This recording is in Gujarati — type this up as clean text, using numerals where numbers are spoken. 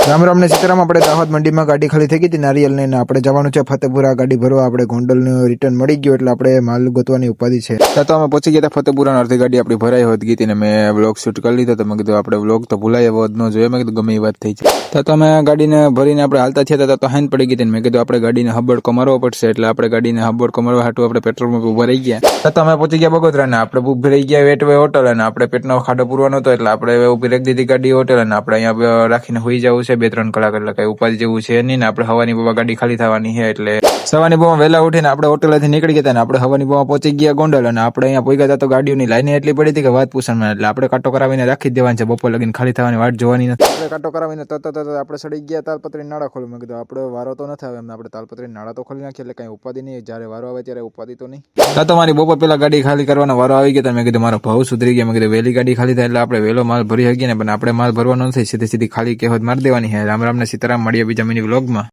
રામ રામ ને સીતારામ. આપણે દાહોદ મંડીમાં ગાડી ખાલી થઈ ગઈ હતી નારિયેલ ને આપણે જવાનું છે ફતેપુરા ગાડી ભરવા. આપણે ગોંડલનું રિટર્ન મળી ગયું એટલે આપણે માલ ગોતવાની ઉપાધિ છે. તો અમે પહોંચી ગયા હતા ફતેપુરા. અડધી ગાડી આપણી ભરાઈ હોત ગઈ હતી ને મેં વ્લોગ શૂટ કરી લીધો. તો મેં કીધું આપણે વ્લોગ તો ભૂલાય એવો ન જોઈએ. મેં કીધું ગમે એ વાત થઈ છે. તો અમે ગાડીને ભરીને આપણે હાલતા થયા હતા તો હાઈન પડી ગઈ હતી. મેં કીધું આપણે ગાડીને હબડકો મારવો પડશે એટલે આપણે ગાડીને હબડકો મારવા હાટું આપણે પેટ્રોલ પંપ ઉભા રહી ગયા. તો અમે પહોંચી ગયા બગોદરા ને આપણે ઉભી રહી ગયા વેટવે હોટલ અને આપણે પેટનો ખાડો પૂરવાનો હતો એટલે આપણે ઉભી રાખી દીધી ગાડી હોટલ અને આપણે અહીંયા રાખીને હોઈ જવું છે 2-3 કલાક. એટલે કઈ ઉપાધિ જેવું છે નહીં ને. આપણે હવાની બાબા ગાડી ખાલી થવાની છે એટલે સવારની બાબા વહેલા ઉઠીને આપણે હોટેલેથી નીકળી ગયા અને આપણે હવાની બાબા પહોંચી ગયા ગોંડલ. અને આપણે અહીંયા પહોંચી ગયા તો ગાડીઓની લાઈન એટલી પડી હતી કે વાત પૂછવામાં. એટલે આપણે કાંટો કરાવીને રાખી જ દેવાની છે. બપોર લગીને ખાલી થવાની વાટ જોવાની નથી. આપણે કાંટો કરાવીને તરત આપણે સડી ગયા તાલપત્રી નાળા ખોલું. મેં કીધું આપણે વારો તો નથી આવે એમને. આપણે તાલપત્રી નાળા તો ખોલી નાખીએ એટલે કઈ ઉપાધિ નહીં. જ્યારે વારો આવે ત્યારે ઉપાધિ તો નહીં. તો મારી બપોર પેલા ગાડી ખાલી કરવાનો વારો આવી ગયો. મેં કીધું મારો ભાવ સુધરી ગયા. મેં કીધું વહેલી ગાડી ખાલી થાય એટલે આપણે વહેલો માલ ભરી શકીએ ને. પણ આપણે માલ ભરવાનો નથી, સીધી ખાલી કહેવત મારી દેવાની છે. રામ રામ ને સીતારામ. મળીએ બીજા મિની વ્લોગમાં.